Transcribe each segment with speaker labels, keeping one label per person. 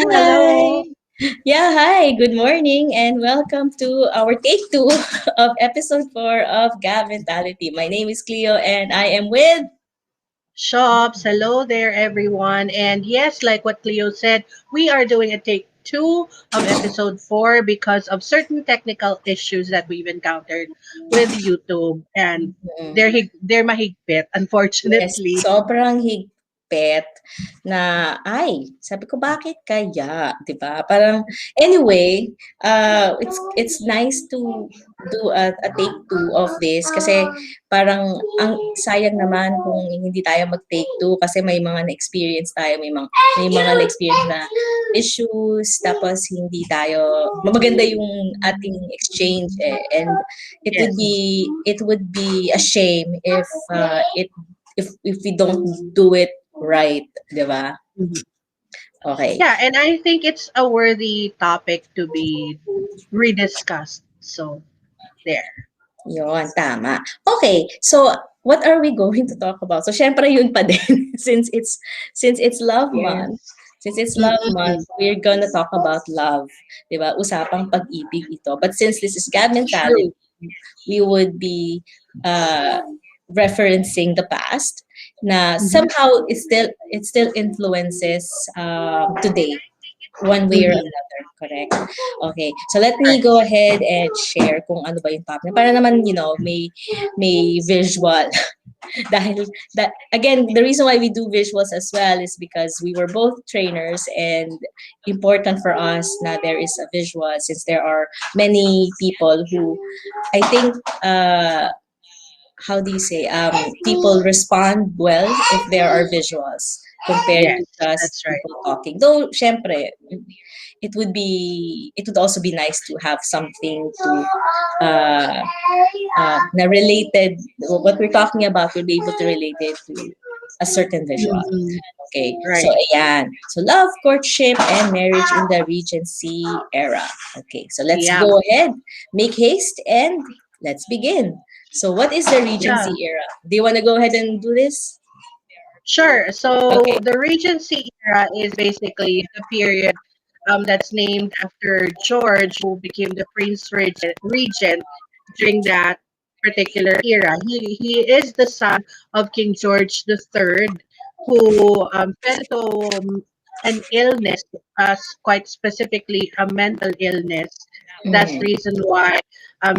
Speaker 1: Hi.
Speaker 2: hello.
Speaker 1: Yeah, hi. Good morning and welcome to our take two of episode 4 of Gab Mentality. My name is Cleo and I am with.
Speaker 2: Shops, hello there, everyone. And yes, like what Cleo said, we are doing a take two of episode 4 because of certain technical issues that we've encountered with YouTube. And
Speaker 1: Mm,
Speaker 2: they're mahigpit,
Speaker 1: yes,
Speaker 2: unfortunately.
Speaker 1: sobrang higpit na, ay, sabi ko, bakit kaya? 'Di ba? Parang, anyway, it's nice to do a take two of this kasi parang ang sayang naman kung hindi tayo mag-take two kasi may mga na-experience tayo, may mga na-experience na issues, tapos hindi tayo, maganda yung ating exchange and it would
Speaker 2: Yes.
Speaker 1: be a shame if we don't do it right, 'di ba?
Speaker 2: Mhm.
Speaker 1: Okay.
Speaker 2: Yeah, and I think it's a worthy topic to be rediscussed. So, there.
Speaker 1: Yun, tama. Okay, so what are we going to talk about? So syempre yun pa din since it's love month.
Speaker 2: Yes.
Speaker 1: Since it's love month,
Speaker 2: Mm-mm.
Speaker 1: we're gonna talk about love, 'di ba? Usapang pag-ibig ito. But since this is God mentality,
Speaker 2: True.
Speaker 1: we would be uh, referencing the past na
Speaker 2: Mm-hmm.
Speaker 1: somehow it still influences today one way or
Speaker 2: Mm-hmm.
Speaker 1: another, correct? Okay, so let me go ahead and share kung ano ba yung topic para naman may visual. Dahil that again, the reason why we do visuals as well is because we were both trainers and important for us na there is a visual since there are many people who I think how do you say people respond well if there are visuals compared to
Speaker 2: Yes,
Speaker 1: just
Speaker 2: that's right.
Speaker 1: people talking. Though syempre it would also be nice to have something to uh, na related what we're talking about, we'll be able to relate it to a certain visual.
Speaker 2: Mm-hmm.
Speaker 1: Okay, so
Speaker 2: Right.
Speaker 1: ayan. So love, courtship, and marriage in the Regency era. Okay, so let's
Speaker 2: Yeah.
Speaker 1: go ahead, make haste, and let's begin. So what is the
Speaker 2: Yeah.
Speaker 1: Regency era? Do you want to go ahead and do this?
Speaker 2: Sure. So
Speaker 1: Okay.
Speaker 2: the Regency era is basically the period that's named after George, who became the Regent during that particular era. He is the son of King George III, who fell into an illness, quite specifically a mental illness. That's
Speaker 1: Mhm.
Speaker 2: the reason why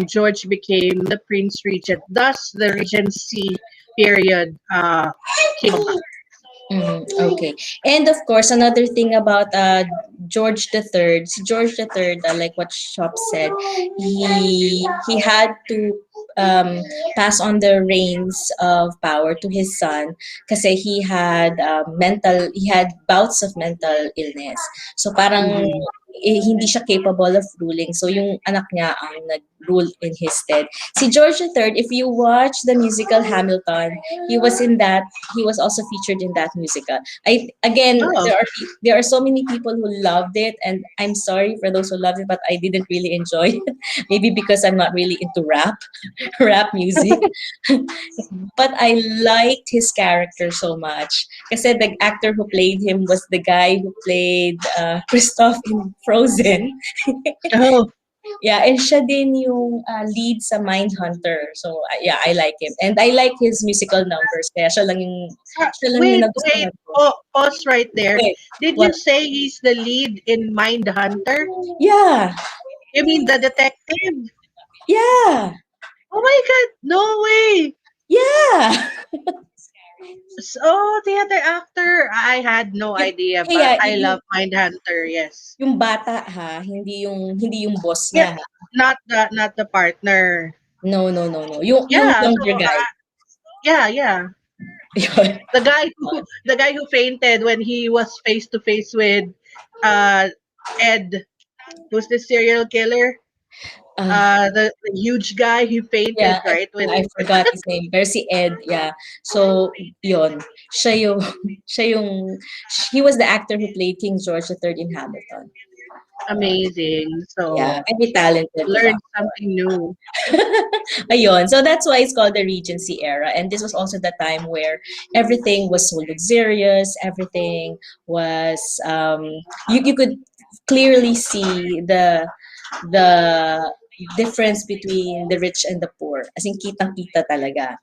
Speaker 2: George became the Prince Regent. Thus, the Regency period came about.
Speaker 1: Mhm, okay. And of course, another thing about George the Third, si George the Third, like what Shop said, he had to pass on the reins of power to his son kasi he had bouts of mental illness. So parang
Speaker 2: Mhm.
Speaker 1: hindi siya capable of ruling. So yung anak niya ang nag-rule in his stead. Si George the Third, if you watch the musical Hamilton, he was in that he was also featured in that musical. I again
Speaker 2: Oh,
Speaker 1: there are so many people who loved it, and I'm sorry for those who loved it, but I didn't really enjoy it. Maybe because I'm not really into rap, rap music. But I liked his character so much. Kasi the actor who played him was the guy who played Kristoff in Frozen.
Speaker 2: oh,
Speaker 1: Yeah, and siya din yung lead sa Mindhunter. So, yeah, I like him. And I like his musical numbers. Kaya siya lang yung
Speaker 2: wait.
Speaker 1: nagustuhan ko.
Speaker 2: Pause right there.
Speaker 1: Okay,
Speaker 2: Did
Speaker 1: what?
Speaker 2: you say he's the lead in Mind Hunter?
Speaker 1: Yeah,
Speaker 2: You mean the detective?
Speaker 1: yeah,
Speaker 2: Oh my God! No way!
Speaker 1: yeah.
Speaker 2: So the other actor, I had no
Speaker 1: Yung,
Speaker 2: idea, but
Speaker 1: yeah,
Speaker 2: I love Mind Hunter. Yes.
Speaker 1: yung bata ha, hindi yung boss
Speaker 2: Yeah,
Speaker 1: niya ha.
Speaker 2: not the partner.
Speaker 1: No, no, no, no. Yung
Speaker 2: Yeah. So
Speaker 1: younger guy.
Speaker 2: yeah.
Speaker 1: Yun.
Speaker 2: The guy who fainted when he was face to face with uh Ed, who's the serial killer.
Speaker 1: Ah,
Speaker 2: The huge guy who
Speaker 1: yeah,
Speaker 2: fainted right when
Speaker 1: I forgot his name. Pero si Ed, yeah. So, yun. Siya yung, siya yung, he was the actor who played King George the Third in Hamilton.
Speaker 2: Amazing.
Speaker 1: Yeah,
Speaker 2: So
Speaker 1: very
Speaker 2: yeah,
Speaker 1: talented to
Speaker 2: learn
Speaker 1: talk.
Speaker 2: something new.
Speaker 1: Ayun. So that's why it's called the Regency era. And this was also the time where everything was so luxurious, everything was you could clearly see the difference between the rich and the poor. As in kitang-kita talaga.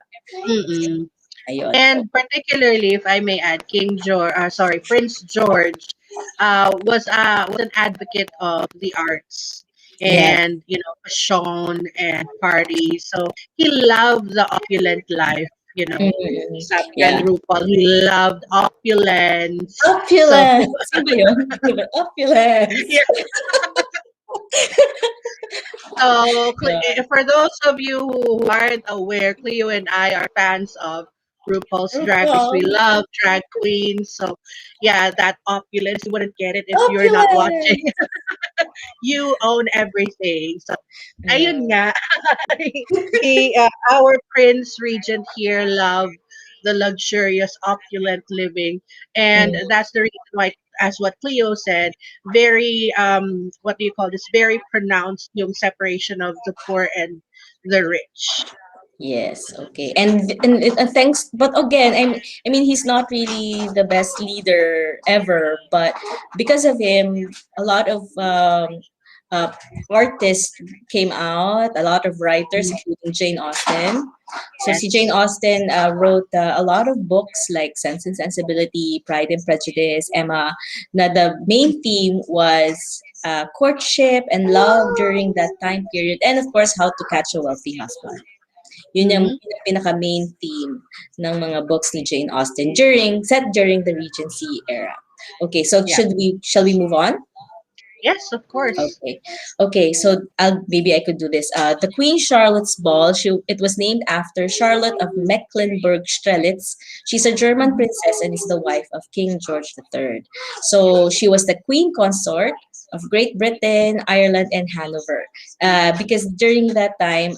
Speaker 2: Mm-mm.
Speaker 1: Ayun. So,
Speaker 2: And particularly, if I may add, Prince George, was an advocate of the arts
Speaker 1: yeah.
Speaker 2: and fashion and parties. So he loved the opulent life.
Speaker 1: Mm,
Speaker 2: Sabi nga
Speaker 1: yeah.
Speaker 2: ni RuPaul, he loved opulence. So
Speaker 1: Opulence! Ano ba yun? Ano ba? Opulence!
Speaker 2: yeah, so
Speaker 1: Yun.
Speaker 2: for those of you who aren't aware, Cleo and I are fans of RuPaul's Drag Race. We
Speaker 1: RuPaul.
Speaker 2: love drag queens. So yeah, that opulence, you wouldn't get it if you're not watching.
Speaker 1: Opulence!
Speaker 2: You own everything. So
Speaker 1: Yeah.
Speaker 2: ayun nga, our Prince Regent here love the luxurious, opulent living, and
Speaker 1: Mm,
Speaker 2: that's the reason why, as what Cleo said, very what do you call this? Very pronounced yung separation of the poor and the rich.
Speaker 1: yes, okay. And thanks, but again, I mean, he's not really the best leader ever, but because of him, a lot of uh, artists came out, a lot of writers,
Speaker 2: Mm,
Speaker 1: including Jane Austen. So, si Jane
Speaker 2: yes.
Speaker 1: Austen wrote a lot of books like Sense and Sensibility, Pride and Prejudice, Emma. Na the main theme was courtship and love during that time period, and of course, how to catch a wealthy husband.
Speaker 2: Mm-hmm.
Speaker 1: Yun yung pinaka-main theme ng mga books ni Jane Austen set during the Regency era. Okay, so
Speaker 2: Yeah.
Speaker 1: shall we move on?
Speaker 2: Yes, of course.
Speaker 1: Okay. Okay, so maybe I could do this. The Queen Charlotte's Ball, it was named after Charlotte of Mecklenburg-Strelitz. She's a German
Speaker 2: Mhm.
Speaker 1: princess and is the wife of King George III. So she was the queen consort of Great Britain, Ireland, and Hanover. Because during that time,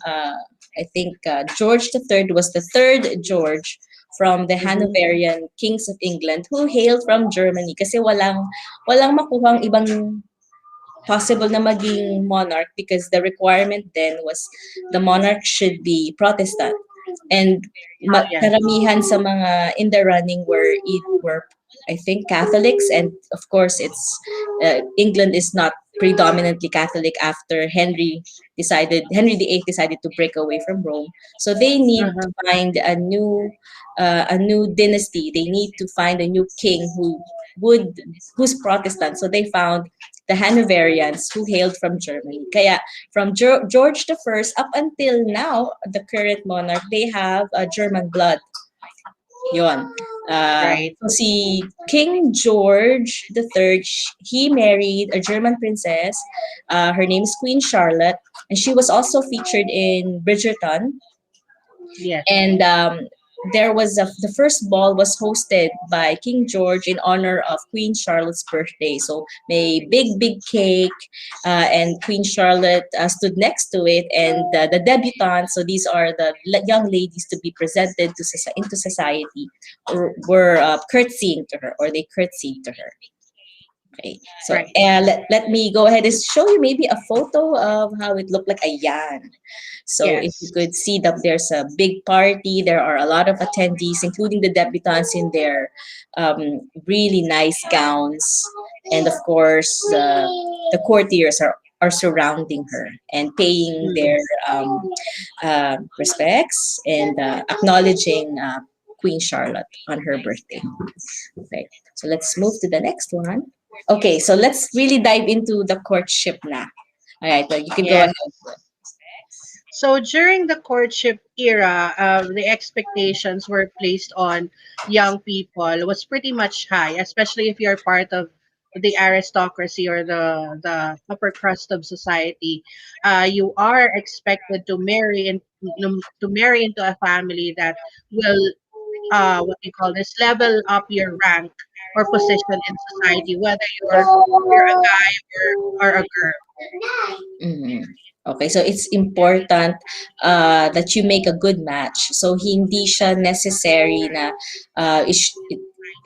Speaker 1: I think George III was the third George from the
Speaker 2: Mhm.
Speaker 1: Hanoverian kings of England who hailed from Germany kasi walang makuhang ibang possible na maging monarch because the requirement then was the monarch should be Protestant. And
Speaker 2: Oh yes.
Speaker 1: karamihan sa mga in the running were I think Catholics, and of course it's England is not predominantly Catholic after Henry VIII decided to break away from Rome. So they need to
Speaker 2: Uh-huh.
Speaker 1: find a new dynasty. They need to find a new king would who's Protestant. So they found the Hanoverians who hailed from Germany. Kaya from George the First up until now, the current monarch, they have a German blood. Yon.
Speaker 2: Right.
Speaker 1: So si King George the Third, he married a German princess. Her name is Queen Charlotte, and she was also featured in Bridgerton.
Speaker 2: Yes.
Speaker 1: And there was the first ball was hosted by King George in honor of Queen Charlotte's birthday. So may big cake, and Queen Charlotte stood next to it, and the debutantes. So these are the young ladies to be presented into society, were curtsying to her, or they curtsied to her. Okay, so
Speaker 2: Right.
Speaker 1: let me go ahead and show you maybe a photo of how it looked like. Ayan. So if you
Speaker 2: Yes.
Speaker 1: could see that there's a big party, there are a lot of attendees, including the debutantes in their really nice gowns, and of course the courtiers are surrounding her and paying
Speaker 2: Mm.
Speaker 1: their respects and acknowledging Queen Charlotte on her birthday. Okay, so let's move to the next one. Okay, so let's really dive into the courtship na. All right, well, you could go ahead.
Speaker 2: Yes. So during the courtship era, the expectations were placed on young people was pretty much high, especially if you're part of the aristocracy or the upper crust of society. You are expected to marry into a family that will what do you call this, level up your rank or position in society, whether you're a guy or a girl.
Speaker 1: Mhm. Okay, so it's important that you make a good match. So hindi siya necessary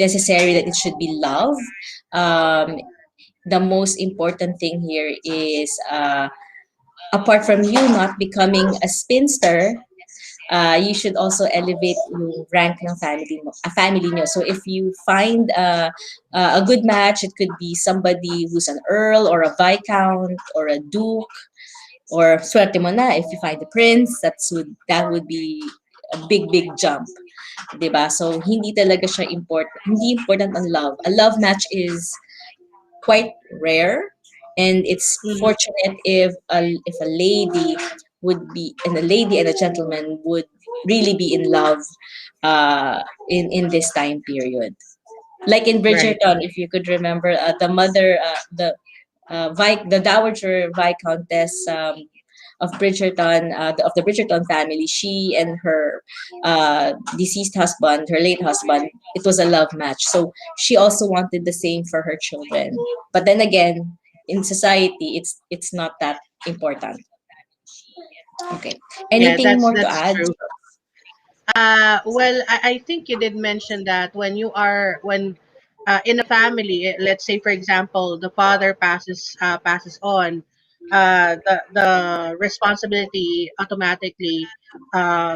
Speaker 1: necessary that it should be love. Um, the most important thing here is, apart from you not becoming a spinster, you should also elevate yung rank ng family mo, a family nyo. So if you find a good match, it could be somebody who's an earl or a viscount or a duke, or swerte mo na if you find a prince, that would be a big jump. 'Di ba? So hindi talaga siya hindi important ang love. A love match is quite rare, and it's
Speaker 2: Mhm.
Speaker 1: fortunate if a lady and a lady and a gentleman would really be in love in this time period. Like in
Speaker 2: Right.
Speaker 1: Bridgerton, if you could remember, the mother, the dowager viscountess, of Bridgerton, of the Bridgerton family, she and her deceased husband, her late husband, it was a love match. So she also wanted the same for her children. But then again, in society, it's not that important. Okay.
Speaker 2: Yeah,
Speaker 1: Anything more to
Speaker 2: that's
Speaker 1: add?
Speaker 2: true. Well, I think you did mention that when you are when in a family, let's say for example, the father passes on, the responsibility automatically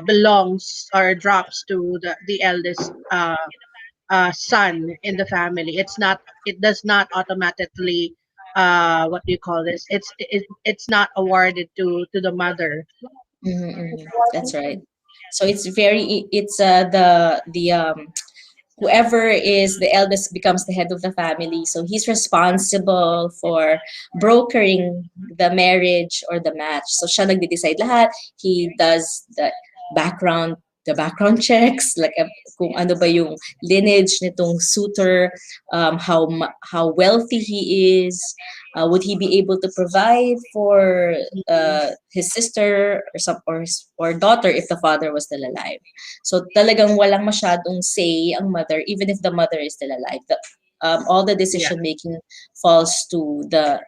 Speaker 2: belongs or drops to the eldest son in the family. It does not automatically what do you call this? It's not awarded to the mother.
Speaker 1: That's right. So it's whoever is the eldest becomes the head of the family. So he's responsible for brokering the marriage or the match. So siya nagde-decide lahat. He does the background checks, like kung ano ba yung lineage nitong suitor, how wealthy he is, would he be able to provide for
Speaker 2: Mhm.
Speaker 1: his sister or daughter if the father was still alive. So talagang walang masyadong say ang mother, even if the mother is still alive. All the
Speaker 2: Yeah,
Speaker 1: decision making falls to the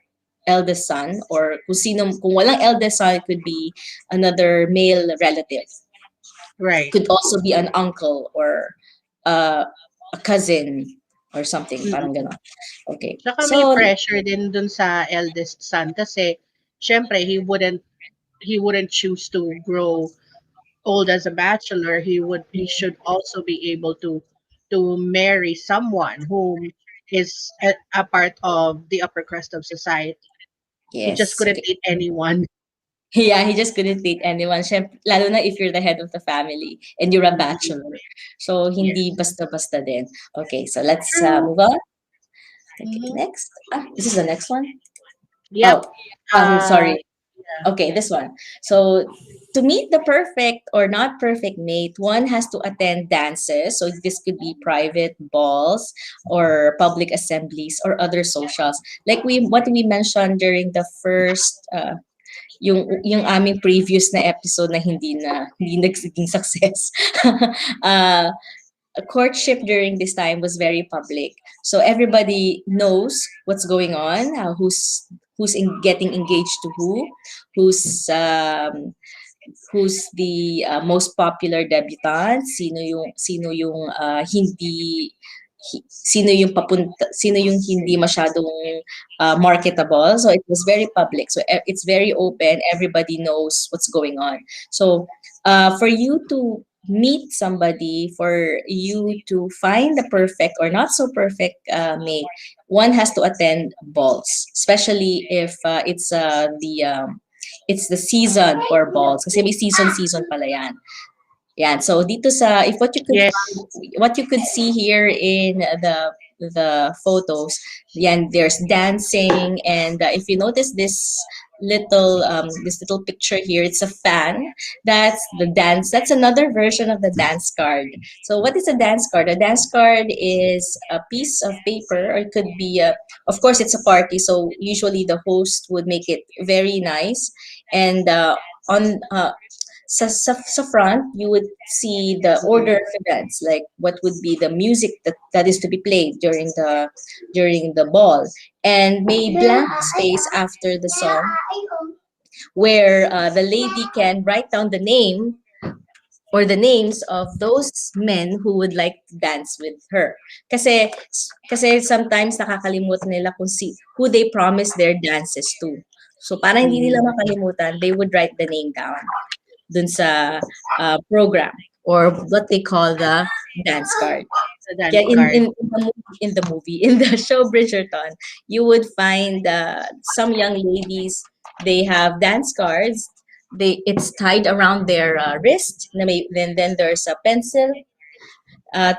Speaker 1: eldest son, or kung walang eldest son, it could be another male relative.
Speaker 2: right.
Speaker 1: Could also be an uncle or uh, a cousin or something, parang
Speaker 2: Mm.
Speaker 1: ganon. Okay.
Speaker 2: Tsaka may
Speaker 1: So
Speaker 2: pressure din dun sa eldest son kasi syempre he wouldn't choose to grow old as a bachelor. He should also be able to marry someone whom is a part of the upper crust of society. He just
Speaker 1: yes,
Speaker 2: couldn't
Speaker 1: okay.
Speaker 2: date anyone.
Speaker 1: Yeah, he just couldn't date anyone. Siyempre, lalo na if you're the head of the family and you're a
Speaker 2: Mhm.
Speaker 1: bachelor. So, hindi
Speaker 2: Yes.
Speaker 1: basta-basta din. Okay, so let's
Speaker 2: True.
Speaker 1: move on. Okay,
Speaker 2: Hmm.
Speaker 1: next. This is the next one.
Speaker 2: Yep.
Speaker 1: Oh,
Speaker 2: Uh,
Speaker 1: sorry.
Speaker 2: yeah.
Speaker 1: Okay, this one. So, to meet the perfect or not perfect mate, one has to attend dances. So, this could be private balls or public assemblies or other socials. Like what we mentioned during the first yung aming previous na episode na hindi nagsiging success. uh, Courtship during this time was very public. So everybody knows what's going on, getting engaged to who's the most popular debutant, sino yung hindi masyadong marketable. So it was very public. So it's very open. Everybody knows what's going on. So for you to meet somebody, for you to find the perfect or not so perfect mate, one has to attend balls, especially if it's the season for balls. Kasi may season pala yan. Yan. So dito if
Speaker 2: Yes.
Speaker 1: what you could see here in the photos, yan, there's dancing, and if you notice this little picture here, it's a fan. That's another version of the dance card. So what is a dance card? A dance card is a piece of paper, or it could be of course it's a party, so usually the host would make it very nice, and on sa front, you would see the order of events, like what would be the music that is to be played during the ball, and may blank space after the song, where the lady can write down the name or the names of those men who would like to dance with her. Kasi kasi sometimes nakakalimutan nila kung who they promise their dances to. So para hindi nila
Speaker 2: Mhm.
Speaker 1: makalimutan, they would write the name down dun sa program or what they call the dance card.
Speaker 2: The dance
Speaker 1: Yeah,
Speaker 2: card.
Speaker 1: in the show Bridgerton, you would find some young ladies. They have dance cards. It's tied around their wrist. Then there's a pencil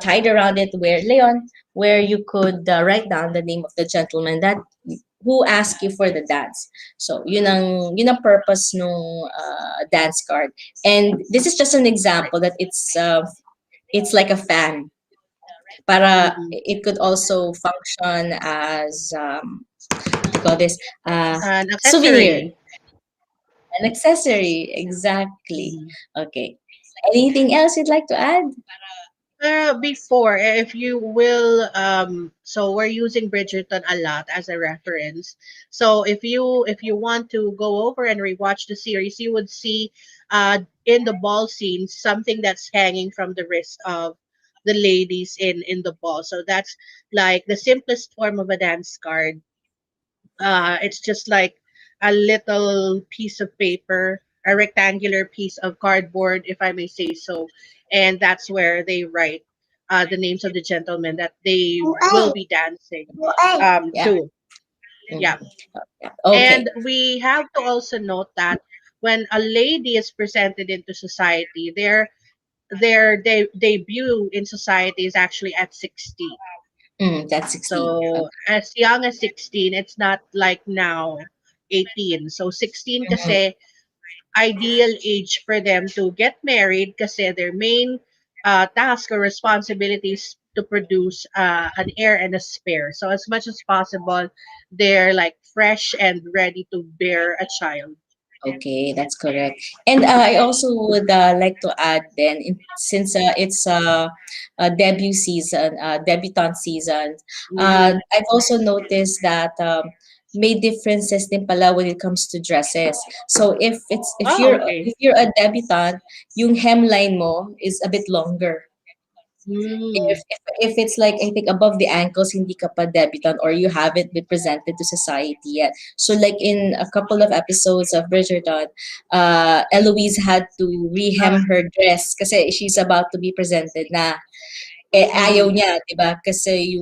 Speaker 1: tied around it where Leon, where you could write down the name of the gentleman that who asked you for the dance. So yun ang purpose nung dance card. And this is just an example that it's like a fan para
Speaker 2: Mhm.
Speaker 1: it could also function as what do you call this
Speaker 2: An
Speaker 1: souvenir,
Speaker 2: accessory.
Speaker 1: an accessory, exactly.
Speaker 2: Mhm.
Speaker 1: Okay, anything else you'd like to add?
Speaker 2: Before, if you will, so we're using Bridgerton a lot as a reference. So if you want to go over and rewatch the series, you would see, in the ball scene something that's hanging from the wrist of the ladies in the ball. So that's like the simplest form of a dance card. It's just like a little piece of paper, a rectangular piece of cardboard, if I may say so. And that's where they write the names of the gentlemen that they will be dancing
Speaker 1: Yeah.
Speaker 2: to. Yeah.
Speaker 1: Mhm. Yeah. Okay.
Speaker 2: And we have to also note that when a lady is presented into society, their debut in society is actually at 16.
Speaker 1: That's 16.
Speaker 2: So as young as 16, it's not like now 18. So 16
Speaker 1: Mhm.
Speaker 2: kasi ideal age for them to get married kasi their main task or responsibilities to produce an heir and a spare. So as much as possible, they're like fresh and ready to bear a child.
Speaker 1: Okay, that's correct. And I also would like to add then, since it's a debut season, debutante season,
Speaker 2: Mm-hmm.
Speaker 1: I've also noticed that may differences din pala when it comes to dresses. So if
Speaker 2: Oh,
Speaker 1: you're
Speaker 2: okay.
Speaker 1: if you're a debutant, yung hemline mo is a bit longer.
Speaker 2: Mm.
Speaker 1: If it's like I think above the ankles, hindi ka pa debutant or you haven't been presented to society yet. So like in a couple of episodes of Bridgerton, Eloise had to
Speaker 2: Ah,
Speaker 1: rehem her dress kasi she's about to be presented na. Eh, ayaw
Speaker 2: mm-hmm.
Speaker 1: niya, 'di ba? Kasi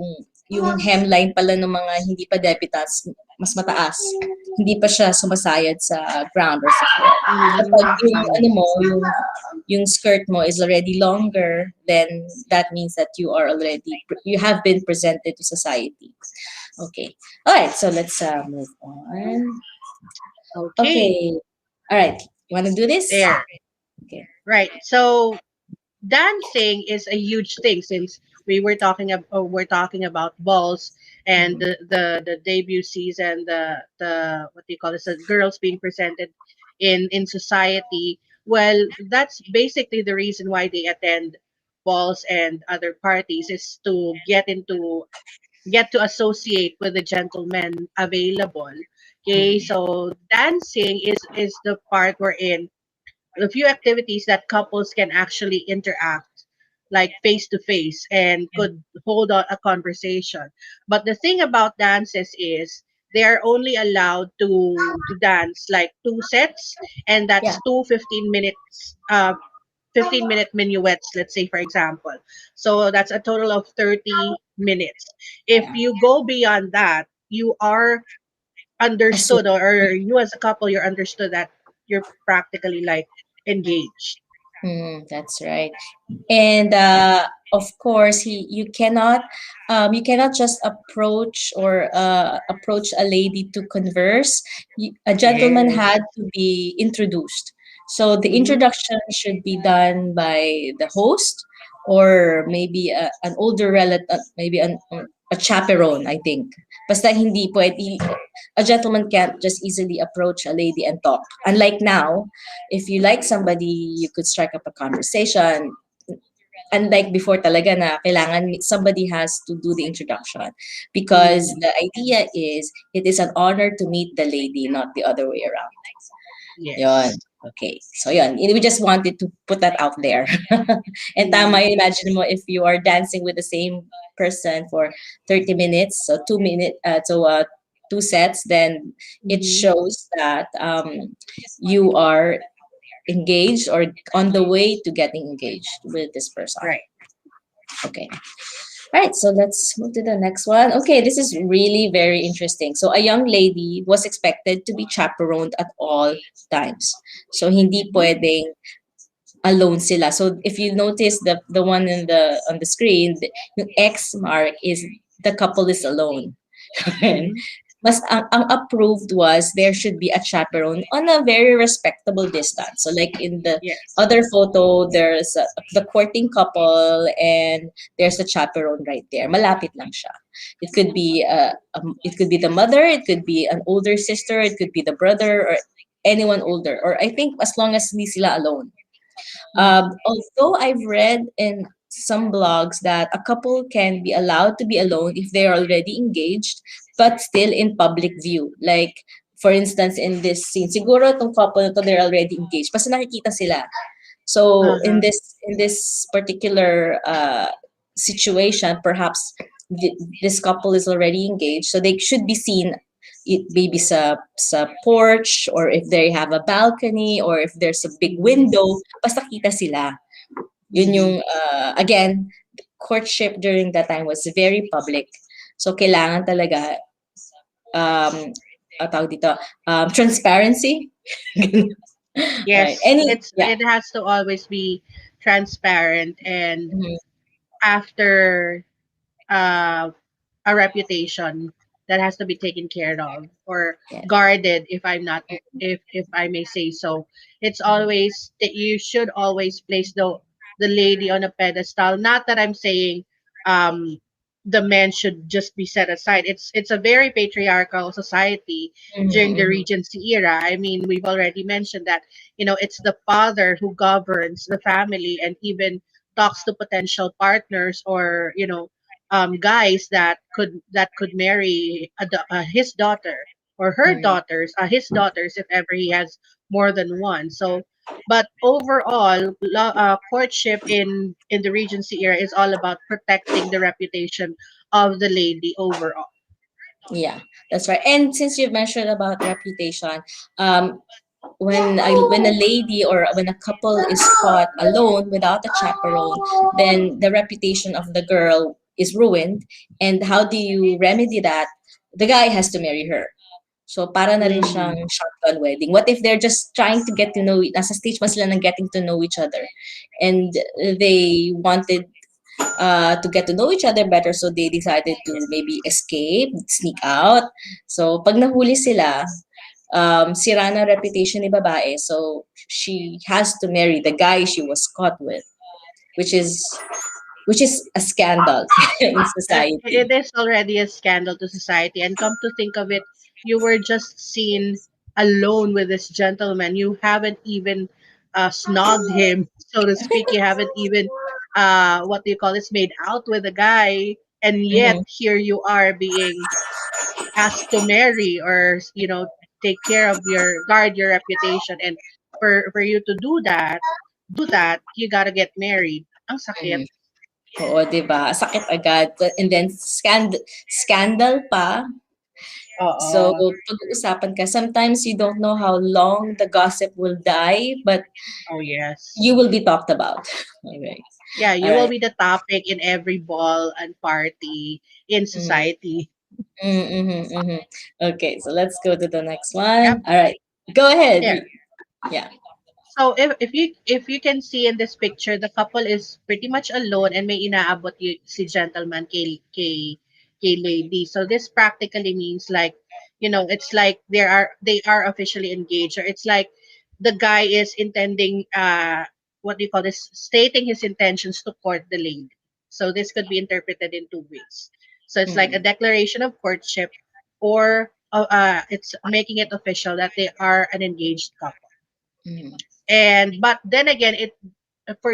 Speaker 1: yung hemline pala ng mga hindi pa debutants mas mataas. Hindi pa siya sumasayad sa ground or sa floor. Kapag yung
Speaker 2: Mm-hmm.
Speaker 1: ano mo, yung skirt mo is already longer, then that means that you have been presented to society. Okay. All right, so let's move on.
Speaker 2: Okay.
Speaker 1: Okay. All right. You want to do this?
Speaker 2: There.
Speaker 1: Okay.
Speaker 2: Right. So dancing is a huge thing since we're talking about balls and
Speaker 1: Mhm.
Speaker 2: the debut season, the what do you call this, the girls being presented in society. Well, that's basically the reason why they attend balls and other parties, is to get to associate with the gentlemen available. Okay,
Speaker 1: Mhm.
Speaker 2: so dancing is the part wherein the few activities that couples can actually interact like face to face and could hold on a conversation. But the thing about dances is they are only allowed to dance like two sets, and
Speaker 1: Yeah.
Speaker 2: that's 2 15 minutes 15-minute minuets, let's say, for example. So that's a total of 30 minutes. If
Speaker 1: Yeah.
Speaker 2: you go beyond that, you are
Speaker 1: Assume.
Speaker 2: understood, or you as a couple, you're understood that you're practically like engaged.
Speaker 1: That's right. And of course, you cannot just approach a lady to converse. A gentleman
Speaker 2: Yes.
Speaker 1: had to be introduced. So the
Speaker 2: Mm-hmm.
Speaker 1: introduction should be done by the host or maybe an older relative, maybe a chaperone, I think. Basta hindi pwede, a gentleman can't just easily approach a lady and talk. Unlike now, if you like somebody, you could strike up a conversation. Unlike before talaga na kailangan somebody has to do the introduction because
Speaker 2: Mm-hmm.
Speaker 1: the idea is it is an honor to meet the lady, not the other way around. Yon.
Speaker 2: Yes.
Speaker 1: Okay, so yun, we just wanted to put that out there. And tama
Speaker 2: Mm-hmm.
Speaker 1: yun, imagine mo if you are dancing with the same person for 30 minutes, so 2 minutes, two sets, then it
Speaker 2: Mm-hmm.
Speaker 1: shows that you are engaged or on the way to getting engaged with this person.
Speaker 2: Right.
Speaker 1: Okay. All right, so let's move to the next one. Okay, this is really very interesting. So a young lady was expected to be chaperoned at all times. So hindi
Speaker 2: Mm-hmm.
Speaker 1: pwedeng alone sila. So if you notice the one in the on the screen, yung X mark is the couple is alone.
Speaker 2: Mm-hmm.
Speaker 1: Mas ang approved was there should be a chaperone on a very respectable distance. So like in the
Speaker 2: Yes.
Speaker 1: other photo, there's the courting couple and there's a chaperone right there. Malapit lang siya. It could be the mother, it could be an older sister, it could be the brother or anyone older. Or I think as long as hindi sila alone.
Speaker 2: Mm-hmm.
Speaker 1: Although I've read in some blogs that a couple can be allowed to be alone if they're already engaged, but still in public view. Like, for instance, in this scene, siguro itong couple na to, they're already engaged. Basta nakikita sila. So
Speaker 2: Uh-huh.
Speaker 1: in this particular situation, perhaps this couple is already engaged, so they should be seen maybe sa porch or if they have a balcony or if there's a big
Speaker 2: Mm-hmm.
Speaker 1: window, basta kita sila. Yun
Speaker 2: Mm-hmm.
Speaker 1: yung again, courtship during that time was very public. So kailangan talaga tawag dito, transparency. Right.
Speaker 2: Yes,
Speaker 1: Any yeah.
Speaker 2: it has to always be transparent and
Speaker 1: Mhm.
Speaker 2: after uh, a reputation that has to be taken care of or
Speaker 1: Yeah.
Speaker 2: guarded if I may say so. It's always that you should always place the lady on a pedestal. Not that I'm saying um the men should just be set aside. It's a very patriarchal society during the
Speaker 1: Mhm,
Speaker 2: Regency era. I mean, we've already mentioned that, it's the father who governs the family and even talks to potential partners or, guys that could marry his daughter or her
Speaker 1: mhm.
Speaker 2: daughters, his daughters if ever he has more than one. So, but overall, courtship in the Regency era is all about protecting the reputation of the lady overall.
Speaker 1: Yeah, that's right. And since you've mentioned about reputation, when a lady or when a couple is caught alone without a chaperone, then the reputation of the girl is ruined. And how do you remedy that? The guy has to marry her. So para na rin
Speaker 2: Mm,
Speaker 1: siyang shotgun wedding. What if they're just trying to get to know, nasa stage pa sila ng getting to know each other, and they wanted to get to know each other better, so they decided to maybe escape, sneak out. So pag nahuli sila, sira na reputation ni babae, so she has to marry the guy she was caught with, which is which is a scandal in society.
Speaker 2: it is already a scandal to society. And come to think of it, you were just seen alone with this gentleman. You haven't even snogged him, so to speak. You haven't even, what do you call this, made out with a guy. And yet,
Speaker 1: Mhm,
Speaker 2: here you are being asked to marry or, take care of guard your reputation. And for you to do that, you got to get married. Ang sakit.
Speaker 1: mhm. Oo, 'di ba? Sakit agad. And then scandal pa. So,
Speaker 2: Oo.
Speaker 1: pag-uusapan ka, sometimes you don't know how long the gossip will die, but
Speaker 2: Oh,
Speaker 1: you
Speaker 2: yes.
Speaker 1: will be talked about. Okay.
Speaker 2: Yeah,
Speaker 1: All
Speaker 2: you will
Speaker 1: right.
Speaker 2: be the topic in every ball and party in
Speaker 1: Mm,
Speaker 2: society.
Speaker 1: mm. Okay, so let's go to the next
Speaker 2: Yep.
Speaker 1: one. All right. Go ahead.
Speaker 2: There.
Speaker 1: Yeah.
Speaker 2: So if you can see in this picture, the couple is pretty much alone and may inaabot si gentleman kay lady. So this practically means like, it's like they are officially engaged, or it's like the guy is intending, what do you call this, stating his intentions to court the lady. So this could be interpreted in two ways. So it's like a
Speaker 1: Mm,
Speaker 2: declaration of courtship, or it's making it official that they are an engaged couple.
Speaker 1: mm,
Speaker 2: And but then again, it for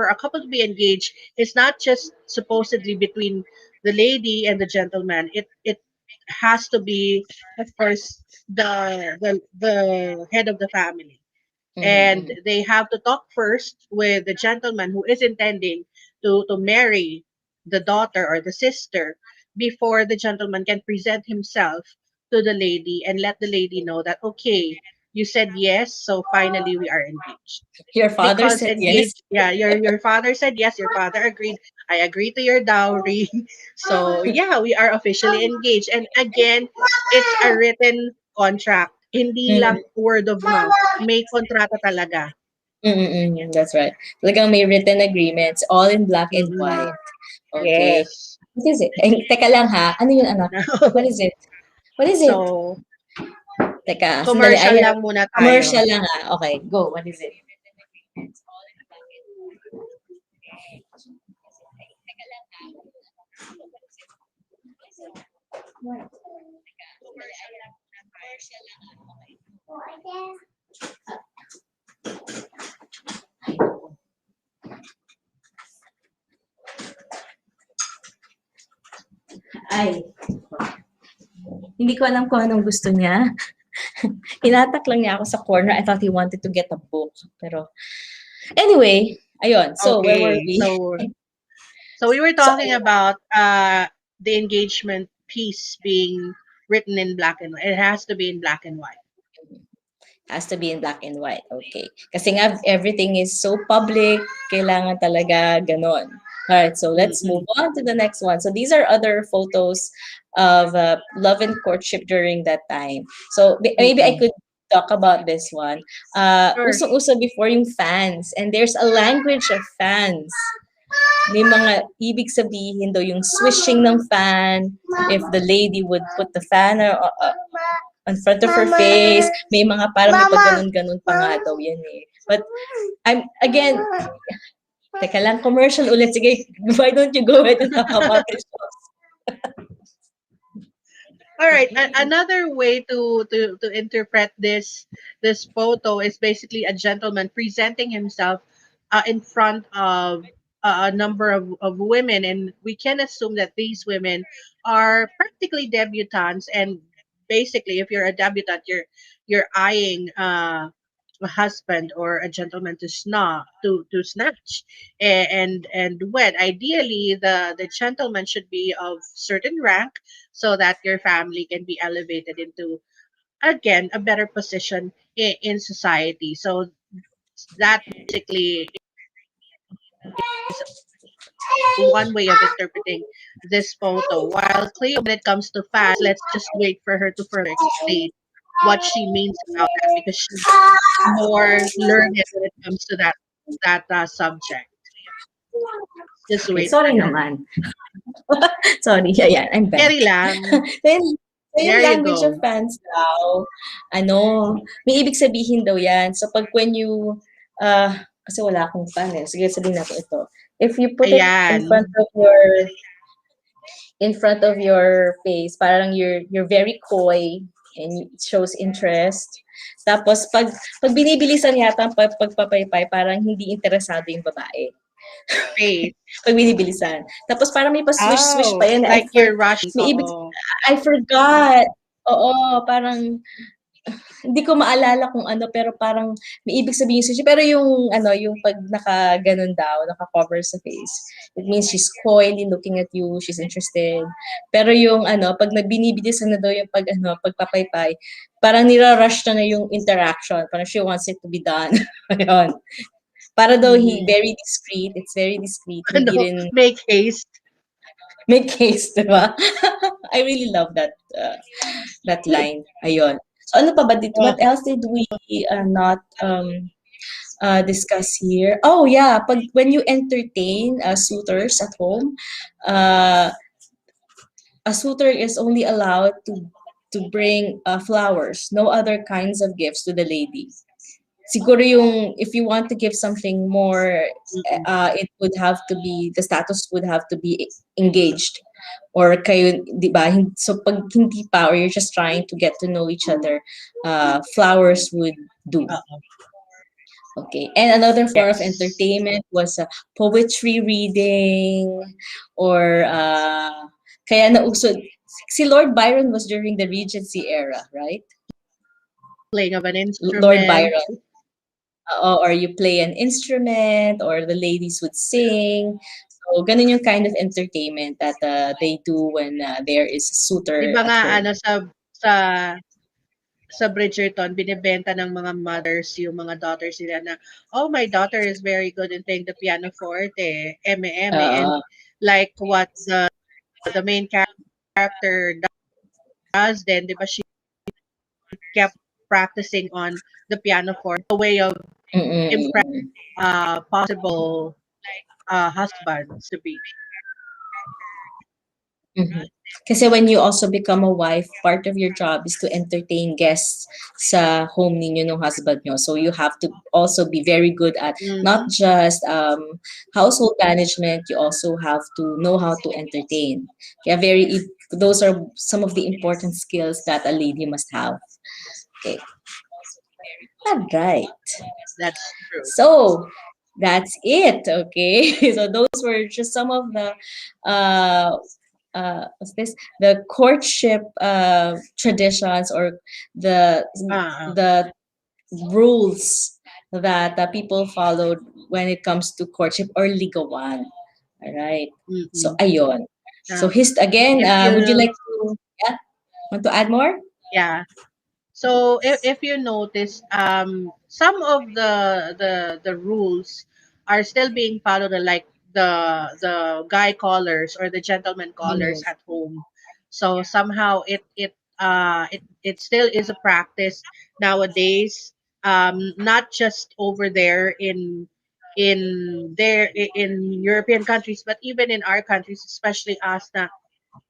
Speaker 2: a couple to be engaged, it's not just supposedly between the lady and the gentleman. It has to be, of course, the head of the family. and
Speaker 1: Mm-hmm.
Speaker 2: they have to talk first with the gentleman who is intending to marry the daughter or the sister before the gentleman can present himself to the lady and let the lady know that, okay, you said yes, so finally we are engaged.
Speaker 1: Your father
Speaker 2: Because
Speaker 1: said yes.
Speaker 2: engaged, yeah, your father said yes, your father agreed, I agree to your dowry. So yeah, we are officially engaged. And again, it's a written contract, hindi lang
Speaker 1: Mm-hmm.
Speaker 2: word of mouth, may kontrata talaga.
Speaker 1: Mm-mm, that's right. Talagang may written agreements, all in black and
Speaker 2: Mm-mm.
Speaker 1: white. Okay.
Speaker 2: Yes.
Speaker 1: What is it? Eh, teka lang ha. Ano yun, anak? What is it? What is it?
Speaker 2: So,
Speaker 1: Teka, sandali.
Speaker 2: commercial
Speaker 1: Ayan.
Speaker 2: lang muna tayo.
Speaker 1: Commercial lang ha. Okay, go. What is it? Ay, hindi ko alam kung anong gusto niya. Hinatak lang niya ako sa corner. I thought he wanted to get a book. Pero, anyway, ayun. So, where were
Speaker 2: Okay.
Speaker 1: we?
Speaker 2: So we were
Speaker 1: So,
Speaker 2: talking about the engagement piece being written in black and white. It has to be in black and white.
Speaker 1: has to be in black and white. Okay. Kasi nga, everything is so public, kailangan talaga ganon. Alright, so let's move
Speaker 2: Mm-mm.
Speaker 1: on to the next one. So these are other photos of love and courtship during that time. So maybe I
Speaker 2: Mm-mm.
Speaker 1: could talk about this one.
Speaker 2: Sure.
Speaker 1: Usong-uso before yung fans, and there's a language of fans. May mga ibig sabihin daw yung swishing ng fan, if the lady would put the fan in front of her face, may mga parang may pag ganun-ganun pa nga daw yan eh. But I'm again, teka lang, commercial ulit. Sige, why don't you go ahead and talk about this?
Speaker 2: All right. Another way to interpret this photo is basically a gentleman presenting himself in front of a number of women, and we can assume that these women are practically debutantes. And basically, if you're a debutant, you're eyeing a husband or a gentleman to snatch and wed. Ideally, the gentleman should be of certain rank so that your family can be elevated into, again, a better position in society. So that basically is one way of interpreting this photo. While Cleo, when it comes to fans, let's just wait for her to further explain what she means about that, because she's more learned when it comes to that subject. Just
Speaker 1: Okay,
Speaker 2: wait
Speaker 1: sorry
Speaker 2: for that.
Speaker 1: naman. Sorry, ayan, I'm back.
Speaker 2: Carry lang.
Speaker 1: Then, so yung
Speaker 2: There you
Speaker 1: language of
Speaker 2: go.
Speaker 1: fans daw, may ibig sabihin daw yan. So pag when you, kasi wala akong fan eh. Sige, sabihin natin ito. If you put it
Speaker 2: Ayan.
Speaker 1: in front of your face, parang you're very coy and it shows interest. Tapos pag binibilisan yata ang pagpapaypay, parang hindi interesado yung babae.
Speaker 2: Face.
Speaker 1: Pag binibilisan. Tapos parang may pa-swish-swish pa
Speaker 2: Oh,
Speaker 1: yan.
Speaker 2: like you're rushing.
Speaker 1: May ibig,
Speaker 2: Oo.
Speaker 1: I forgot. Oo, parang hindi ko maalala kung ano, pero parang may ibig sabihin siya. Pero yung yung pag naka-ganun daw, naka-cover sa face, it means she's coyly looking at you, she's interested. Pero yung pag binibilisan na daw yung pagpapaypay, parang nira-rush na yung interaction. Parang she wants it to be done. Ayun. Para daw
Speaker 2: Mhm.
Speaker 1: very discreet, it's very discreet, hindi
Speaker 2: Ano,
Speaker 1: rin
Speaker 2: make haste.
Speaker 1: may case, di ba? I really love that line. Ayun. So ano pa ba dito?
Speaker 2: Oh,
Speaker 1: What else did we not discuss here? Oh yeah, when you entertain suitors at home, uh, a suitor is only allowed to bring flowers, no other kinds of gifts to the lady. Siguro yung if you want to give something more,
Speaker 2: mm-mm.
Speaker 1: it would have to be, the status would have to be engaged or kayo, di ba? So pag hindi pa, or you're just trying to get to know each other, flowers would do.
Speaker 2: Oo.
Speaker 1: Okay. And another form of
Speaker 2: Yes.
Speaker 1: entertainment was poetry reading or kaya nauso si Lord Byron was during the Regency era, right?
Speaker 2: Playing of an
Speaker 1: Lord
Speaker 2: instrument.
Speaker 1: Byron. or you play an instrument, or the ladies would sing. So, ganun yung kind of entertainment that they do when there is a
Speaker 2: 'Di
Speaker 1: suitor
Speaker 2: ba
Speaker 1: at
Speaker 2: nga
Speaker 1: home.
Speaker 2: ano sa sa Bridgerton binebenta ng mga mothers yung mga daughters nila na, "Oh, my daughter is very good in playing the pianoforte, eme-eme." And
Speaker 1: Oo.
Speaker 2: like what the main character does then, 'di ba, she kept practicing on the pianoforte, a way of impressing
Speaker 1: Mm-mm.
Speaker 2: possible husbands to be.
Speaker 1: Mhm. Kasi when you also become a wife, part of your job is to entertain guests sa home ninyo ng husband nyo. So you have to also be very good at not
Speaker 2: Mhm.
Speaker 1: just household management, you also have to know how to entertain. Kaya those are some of the important skills that a lady must have. Okay. All right.
Speaker 2: That's true.
Speaker 1: So that's it. Okay. So those were just some of the uh what's this, the courtship traditions, or the
Speaker 2: Oo.
Speaker 1: the rules that people followed when it comes to courtship or ligawan. All right. So
Speaker 2: Mm.
Speaker 1: ayon. So
Speaker 2: Um,
Speaker 1: his again,
Speaker 2: if
Speaker 1: would you
Speaker 2: you
Speaker 1: like to, yeah, want to add more?
Speaker 2: Yeah. So if you notice, some of the rules are still being followed, like the guy callers or the gentleman
Speaker 1: Mm,
Speaker 2: callers at home. So somehow it still is a practice nowadays. Not just over there in European countries, but even in our countries, especially us na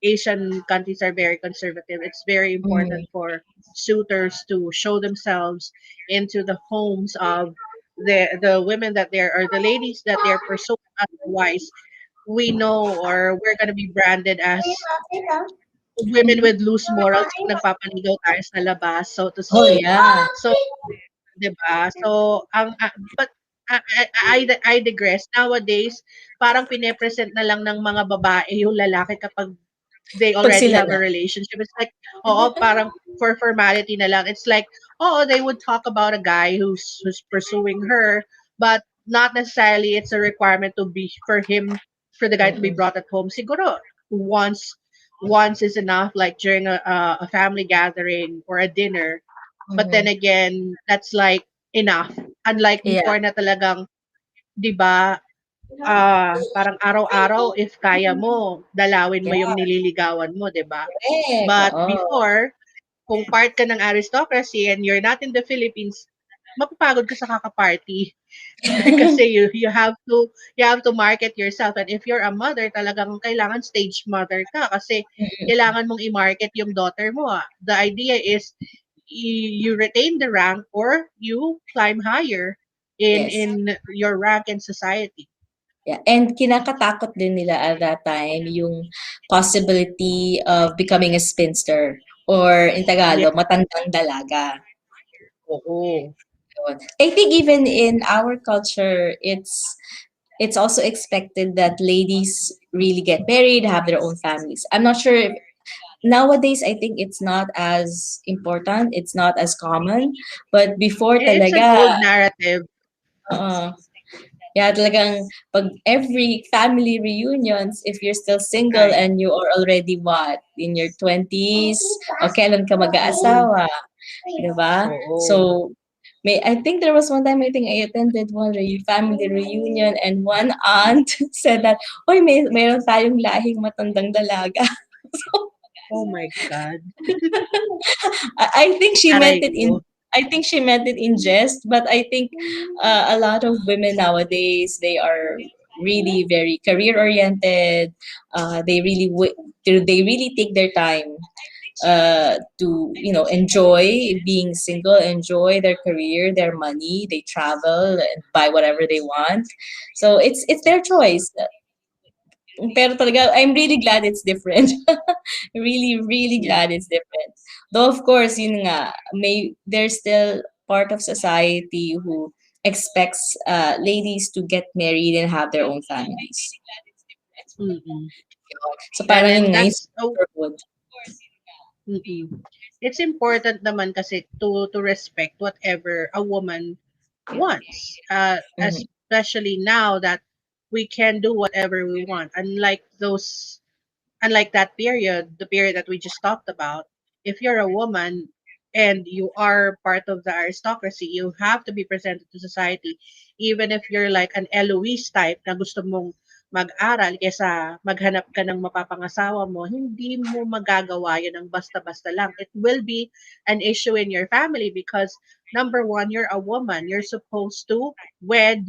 Speaker 2: Asian countries are very conservative. It's very important
Speaker 1: mm,
Speaker 2: for suitors to show themselves into the homes of the women that they're or the ladies that they're pursuing. Otherwise, we know or we're gonna be branded as women with loose morals pag nagpapaligaw tayo sa labas, so to
Speaker 1: oh
Speaker 2: speak.
Speaker 1: yeah.
Speaker 2: So, 'di ba? So, but I digress. Nowadays, parang pine-present na lang ng mga babae yung lalaki kapag they
Speaker 1: Pag
Speaker 2: already
Speaker 1: sila
Speaker 2: have
Speaker 1: na.
Speaker 2: a relationship. It's like, oo, parang for formality na lang. It's like, oh, they would talk about a guy who's pursuing her, but not necessarily it's a requirement to be for the guy to be
Speaker 1: Mm-mm.
Speaker 2: brought at home. Siguro once is enough, like during a family gathering or a dinner. But then
Speaker 1: Mhm.
Speaker 2: again, that's like enough. Unlike
Speaker 1: Yeah.
Speaker 2: before na talagang, 'di ba, parang araw-araw if kaya mo, dalawin mo yung
Speaker 1: Yeah.
Speaker 2: nililigawan mo, 'di ba?
Speaker 1: Correct.
Speaker 2: But
Speaker 1: Oo.
Speaker 2: before, kung part ka ng aristocracy and you're not in the Philippines, mapapagod ka sa kaka-party. Kasi you have to market yourself, and if you're a mother, talagang kailangan stage mother ka kasi
Speaker 1: Mm-mm.
Speaker 2: kailangan mong i-market yung daughter mo, ah. The idea is you retain the rank or you climb higher in
Speaker 1: Yes.
Speaker 2: in your rank in society.
Speaker 1: Yeah. And kinakatakot din nila at that time yung possibility of becoming a spinster, or in
Speaker 2: Yeah.
Speaker 1: Tagalog, matandang dalaga.
Speaker 2: Oo.
Speaker 1: Yun. I think even in our culture, it's also expected that ladies really get married, have their own families. I'm not sure if nowadays, I think it's not as important, it's not as common, but before
Speaker 2: It's an
Speaker 1: talaga,
Speaker 2: old narrative.
Speaker 1: uh, yeah, talagang pag every family reunions, if you're still single
Speaker 2: Right.
Speaker 1: and you are already what, in your 20s, o kailan ka
Speaker 2: Mm.
Speaker 1: mag-aasawa, di ba?
Speaker 2: Oo.
Speaker 1: So, I think there was one time I think I attended one family reunion, and one aunt said that, "Oy, meron tayong lahing matandang dalaga."
Speaker 2: Oh my God.
Speaker 1: I think she meant
Speaker 2: Aray
Speaker 1: it
Speaker 2: ko.
Speaker 1: in I think she meant it in jest, but I think a lot of women nowadays, they are really very career oriented. They really they really take their time to enjoy being single, enjoy their career, their money. They travel and buy whatever they want. So it's their choice. Pero talaga, I'm really glad it's different. Really, really
Speaker 2: Yeah.
Speaker 1: glad it's different. Though of course, yun nga, there's still part of society who expects ladies to get married and have their own families.
Speaker 2: Mm.
Speaker 1: So parang yun
Speaker 2: And
Speaker 1: nga, yung
Speaker 2: that's
Speaker 1: sisterhood.
Speaker 2: mm. It's important naman kasi to respect whatever a woman wants.
Speaker 1: Mm-hmm.
Speaker 2: Especially now that we can do whatever we want, unlike that period, the period that we just talked about. If you're a woman and you are part of the aristocracy, you have to be presented to society, even if you're like an Eloise type na gusto mong mag-aral kaysa maghanap ka ng mapapangasawa mo, hindi mo magagawa yun ng basta-basta lang. It will be an issue in your family because number one, you're a woman. You're supposed to wed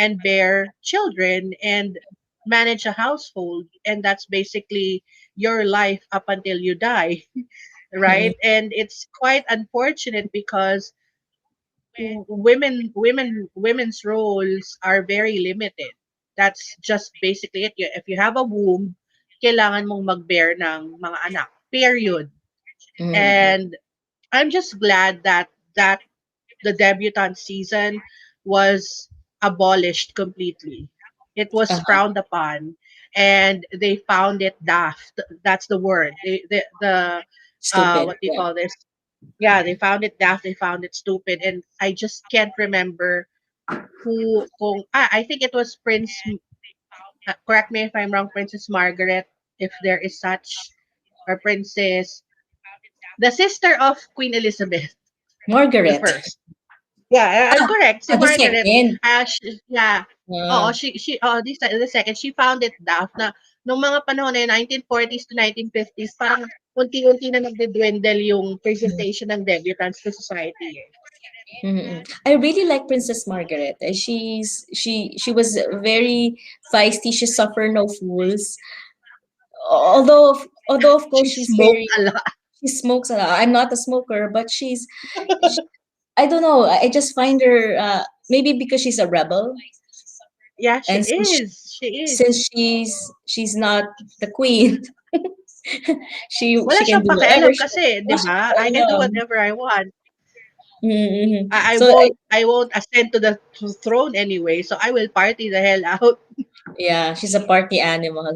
Speaker 2: and bear children and manage a household, and that's basically your life up until you die. Right? And it's quite unfortunate because women's roles are very limited. That's just basically it. If you have a womb, kailangan mong mag-bear ng mga anak, period.
Speaker 1: Mm-hmm.
Speaker 2: And I'm just glad that the debutante season was abolished completely. It was
Speaker 1: Uh-huh.
Speaker 2: frowned upon, and they found it daft. That's the word.
Speaker 1: Stupid.
Speaker 2: What do you
Speaker 1: Yeah.
Speaker 2: call this? Yeah, they found it daft. They found it stupid, and I just can't remember I think it was correct me if I'm wrong, Princess Margaret, if there is such, or Princess, the sister of Queen Elizabeth the
Speaker 1: Margaret.
Speaker 2: first. Yeah, I'm correct. Si
Speaker 1: The
Speaker 2: Margaret,
Speaker 1: second.
Speaker 2: yeah. Oo,
Speaker 1: Uh,
Speaker 2: the second, she found it daft na nung mga panahon na yun, 1940s to 1950s, parang unti-unti na nagde-dwindle yung presentation ng debutantes to society. Eh.
Speaker 1: mm-mm. I really like Princess Margaret. She was very feisty. She suffered no fools. Although of course
Speaker 2: She
Speaker 1: she's
Speaker 2: smoked
Speaker 1: very
Speaker 2: a lot.
Speaker 1: she smokes a lot. I'm not a smoker, but sh I don't know. I just find her maybe because she's a rebel,
Speaker 2: Yeah, she
Speaker 1: and
Speaker 2: is. She is.
Speaker 1: she's not the queen,
Speaker 2: Wala
Speaker 1: she can
Speaker 2: siyang
Speaker 1: do whatever
Speaker 2: pakialam
Speaker 1: she
Speaker 2: kasi, 'di
Speaker 1: wants.
Speaker 2: ba? I can do whatever I want.
Speaker 1: Mm-hmm. So
Speaker 2: I won't ascend to the throne anyway, so I will party the hell out.
Speaker 1: yeah, she's a party animal.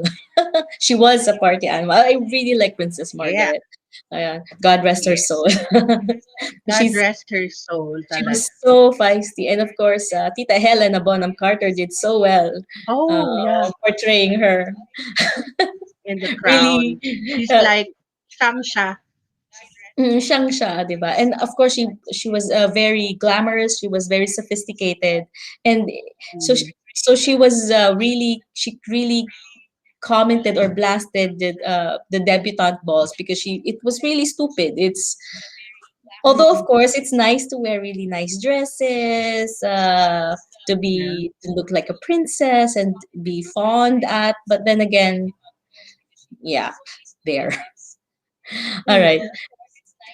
Speaker 1: She was a party animal. I really like Princess
Speaker 2: Yeah.
Speaker 1: Margaret. God rest her soul.
Speaker 2: Yes. God
Speaker 1: She's
Speaker 2: rest her soul
Speaker 1: she
Speaker 2: talaga.
Speaker 1: was so feisty, and of course, Tita Helena Bonham Carter did so well
Speaker 2: Oh, yeah.
Speaker 1: portraying her.
Speaker 2: In the
Speaker 1: Really,
Speaker 2: crown. She's
Speaker 1: uh,
Speaker 2: like Shangsha.
Speaker 1: siyang siya, 'di ba? And of course, she was very glamorous. She was very sophisticated, and
Speaker 2: Mm.
Speaker 1: so she was she really commented or blasted the debutante balls because it was really stupid. It's although of
Speaker 2: Mm.
Speaker 1: course it's nice to wear really nice dresses,
Speaker 2: Yeah.
Speaker 1: to look like a princess and be fond at, but then again, yeah, there. All
Speaker 2: Mm.
Speaker 1: right.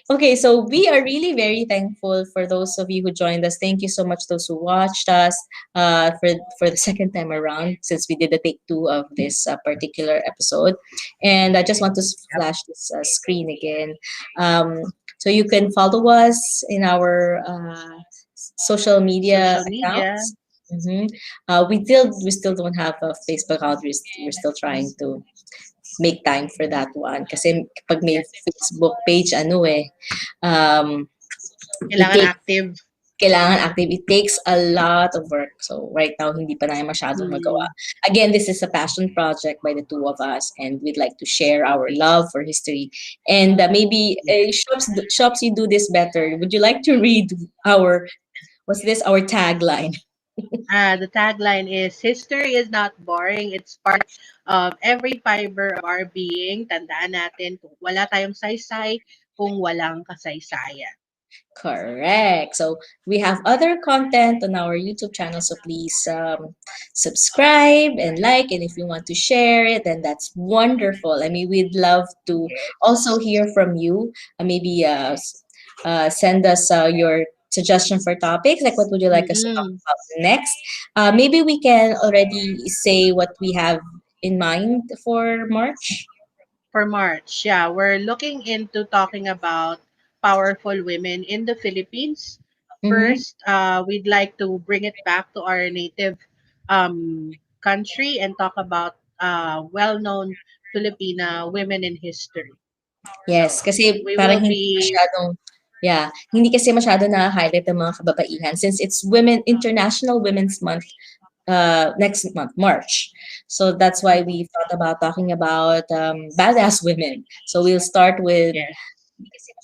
Speaker 1: Okay, so we are really very thankful for those of you who joined us. Thank you so much, those who watched us for the second time around, since we did the take two of this particular episode. And I just want to
Speaker 2: Yep.
Speaker 1: flash this screen again. So you can follow us in our social media
Speaker 2: Social media.
Speaker 1: accounts. Mm-hmm. We still don't have a Facebook account. We're still trying to make time for that one. Kasi pag may Facebook page, it
Speaker 2: Kailangan
Speaker 1: takes,
Speaker 2: active.
Speaker 1: kailangan active. It takes a lot of work. So right now, hindi pa namin masyadong magawa.
Speaker 2: Mm.
Speaker 1: Again, this is a passion project by the two of us, and we'd like to share our love for history. And maybe shops, you do this better. Would you like to read our, what's this, our tagline?
Speaker 2: The tagline is history is not boring. It's part of every fiber of our being. Tandaan natin kung wala tayong saysay, kung walang kasaysayan.
Speaker 1: Correct. So we have other content on our YouTube channel. So please subscribe and like. And if you want to share it, then that's wonderful. I mean, we'd love to also
Speaker 2: Yes.
Speaker 1: hear from you. Maybe send us your suggestion for topics. Like, what would you like us to talk
Speaker 2: Mm-mm.
Speaker 1: about next? Maybe we can already say what we have in mind for March.
Speaker 2: For March, yeah, we're looking into talking about powerful women in the Philippines.
Speaker 1: Mm-hmm.
Speaker 2: First, we'd like to bring it back to our native country and talk about well-known Filipina women in history.
Speaker 1: Yes,
Speaker 2: So
Speaker 1: kasi
Speaker 2: we
Speaker 1: parang
Speaker 2: will
Speaker 1: hindi
Speaker 2: be
Speaker 1: masyadong Yeah, hindi kasi masyado na-highlight ng mga kababaihan since it's International Women's Month next month, March. So that's why we thought about talking about badass women. So we'll start with
Speaker 2: Yes.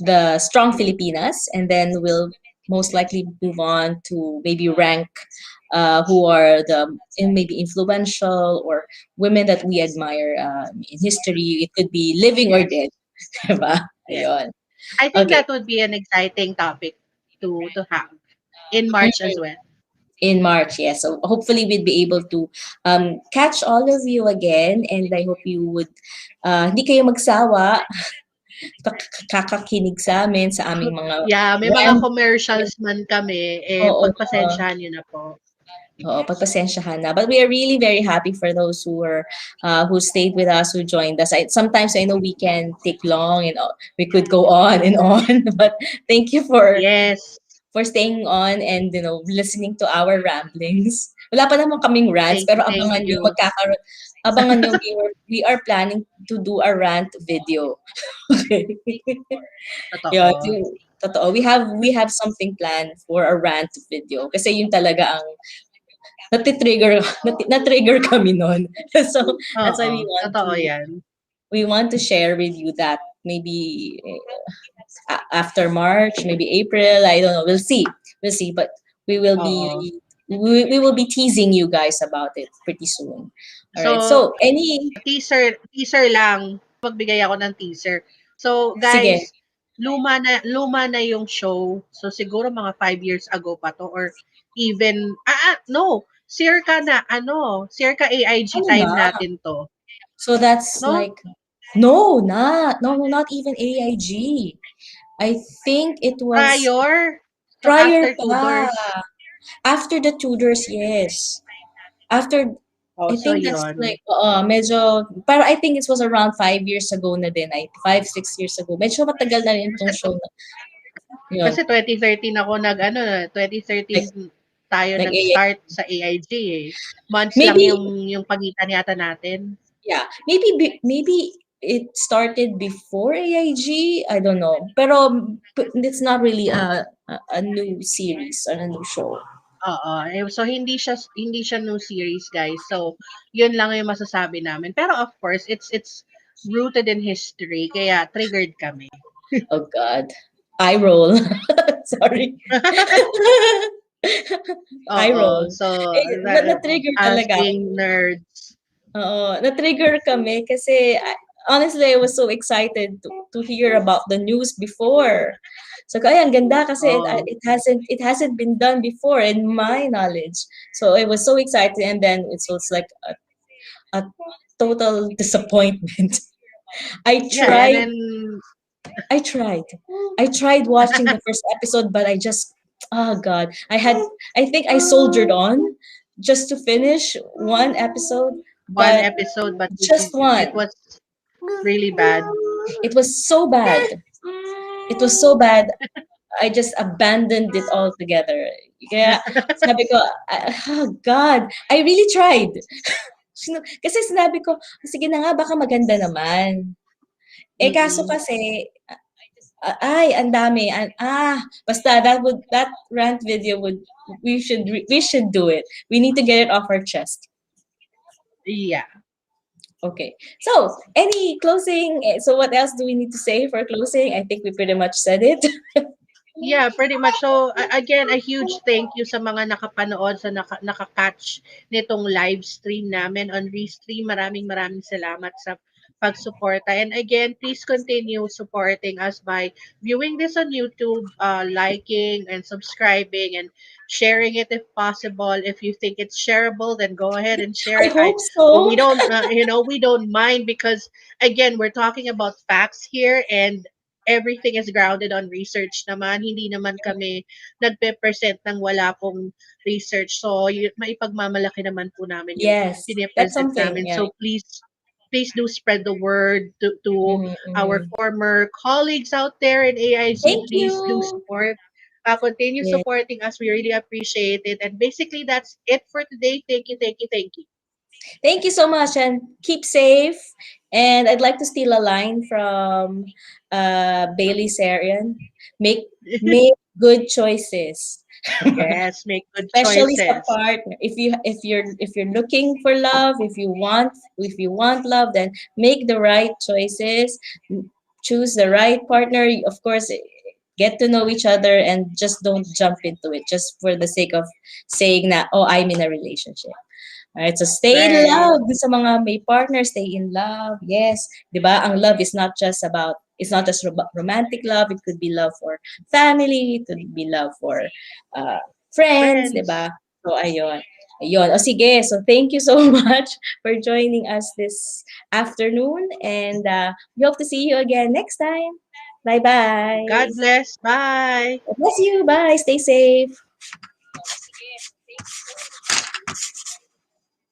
Speaker 1: the strong Filipinas, and then we'll most likely move on to maybe rank who are maybe influential or women that we admire in history. It could be living or
Speaker 2: Yes.
Speaker 1: dead. Diba?
Speaker 2: Yes.
Speaker 1: Ayun.
Speaker 2: I think
Speaker 1: Okay.
Speaker 2: that would be an exciting topic to have in March as well.
Speaker 1: In March, yes. So hopefully we'll be able to catch all of you again, and I hope you would hindi kayo magsawa kakakinig sa amin sa aming mga
Speaker 2: Yeah, may mga
Speaker 1: rant.
Speaker 2: commercials man kami, eh,
Speaker 1: Oo,
Speaker 2: pagpasensyahan niyo na po.
Speaker 1: oo, pagpasensyahan na. But we are really very happy for those who stayed with us, who joined us. Sometimes I know we can take long and we could go on and on, but thank you
Speaker 2: Yes,
Speaker 1: for staying on and listening to our ramblings. Wala pa naman kaming rants, pero
Speaker 2: thank you.
Speaker 1: abangan nyo, we are planning to do a rant video. Okay. Yeah,
Speaker 2: Totoo.
Speaker 1: totoo. We have something planned for a rant video kasi yun talaga ang na-trigger kami noon. So that's why
Speaker 2: Oo, totoo yan.
Speaker 1: we want to share with you that maybe after March, maybe April, I don't know. We'll see, but we will be
Speaker 2: Oo.
Speaker 1: we will be teasing you guys about it pretty soon. All right.
Speaker 2: So,
Speaker 1: So, any
Speaker 2: teaser lang, magbigay ako ng teaser. So,
Speaker 1: sige.
Speaker 2: guys, luma na yung show. So, siguro mga 5 years ago pa to or even no, circa AIG
Speaker 1: Ano na?
Speaker 2: time natin to,
Speaker 1: So that's
Speaker 2: no?
Speaker 1: like not even AIG. I think it was
Speaker 2: Prior, so
Speaker 1: prior
Speaker 2: after
Speaker 1: pa.
Speaker 2: Tudors.
Speaker 1: After the Tudors, yes. After
Speaker 2: Oh,
Speaker 1: I
Speaker 2: so
Speaker 1: think that's
Speaker 2: yon.
Speaker 1: like medyo pero I think it was around 5 years ago na din. 5, 6 years ago. Medyo matagal na rin
Speaker 2: Kasi
Speaker 1: itong show na yun.
Speaker 2: kasi 2013 ako nag-ano, 2013
Speaker 1: Like
Speaker 2: tayo
Speaker 1: nag-AIG.
Speaker 2: nag-start sa AIG, eh. Months lang
Speaker 1: Maybe
Speaker 2: yung pagitan yata natin.
Speaker 1: yeah, maybe it started before AIG. I don't know. Pero it's not really a new series or a new show.
Speaker 2: Oo, so hindi siya new series, guys. So, 'yun lang yung masasabi namin. Pero of course, it's rooted in history kaya triggered kami.
Speaker 1: Oh God. I roll. Sorry. I
Speaker 2: Oo,
Speaker 1: roll.
Speaker 2: so
Speaker 1: Na-trigger
Speaker 2: us
Speaker 1: talaga ako.
Speaker 2: being nerds.
Speaker 1: Oo, na-trigger kami kasi honestly, I was so excited to hear about the news before. So kaya ang ganda kasi
Speaker 2: Oh,
Speaker 1: it hasn't been done before in my knowledge. So I was so excited, and then it was like a total disappointment. I
Speaker 2: yeah, and
Speaker 1: tried
Speaker 2: then
Speaker 1: I tried. I tried watching the first episode, but oh God, I think I soldiered on just to finish one episode,
Speaker 2: one
Speaker 1: but
Speaker 2: episode, but
Speaker 1: just
Speaker 2: it
Speaker 1: one.
Speaker 2: was really bad.
Speaker 1: It was so bad. It was so bad. I just abandoned it altogether. Kaya sabi ko, oh God, I really tried. Kasi sinabi ko, sige na nga, baka maganda naman. Eh kaso
Speaker 2: Mm.
Speaker 1: kasi, ay, ang dami. Basta that rant video we should do it. We need to get it off our chest.
Speaker 2: Yeah.
Speaker 1: Okay. So, any closing? So, what else do we need to say for closing? I think we pretty much said it.
Speaker 2: Yeah, pretty much. So, again, a huge thank you sa mga nakapanood, sa nakaka-catch nitong live stream namin on Restream. Maraming maraming salamat sa pagsuporta. And again, please continue supporting us by viewing this on YouTube, liking and subscribing and sharing it if possible. If you think it's shareable, then go ahead and share
Speaker 1: I
Speaker 2: it.
Speaker 1: hope
Speaker 2: We
Speaker 1: so.
Speaker 2: don't, we don't mind because again, we're talking about facts here and everything is grounded on research naman. Hindi naman kami nagpe-present ng wala pong research. So, maipagmamalaki naman po namin yung
Speaker 1: Yes, that's
Speaker 2: pine-present
Speaker 1: something.
Speaker 2: namin.
Speaker 1: Yeah.
Speaker 2: So, please do spread the word to
Speaker 1: Mhm,
Speaker 2: our
Speaker 1: mhm.
Speaker 2: former colleagues out there in AIG.
Speaker 1: Thank
Speaker 2: Please do
Speaker 1: you.
Speaker 2: support. Continue
Speaker 1: Yeah.
Speaker 2: supporting us. We really appreciate it. And basically, that's it for today. Thank you, thank you, thank you.
Speaker 1: Thank you so much and keep safe. And I'd like to steal a line from Bailey Sarian. Make make good choices.
Speaker 2: Yes, make good
Speaker 1: Especially sa
Speaker 2: choices.
Speaker 1: partner. If you're looking for love, if you want love, then make the right choices. Choose the right partner. Of course, get to know each other and just don't jump into it just for the sake of saying that, oh, I'm in a relationship. Alright, so stay in
Speaker 2: Right.
Speaker 1: love. Dun sa mga may partner, stay in love. Yes, 'di ba? Ang love is not just about, it's not just romantic love. It could be love for family, it could be love for uh, friends, 'di
Speaker 2: Friends.
Speaker 1: ba? So ayun. Ayun. O sige, so thank you so much for joining us this afternoon and we hope to see you again next time.
Speaker 2: God
Speaker 1: Bye-bye.
Speaker 2: bless. Bye.
Speaker 1: God bless you. Bye. Stay safe.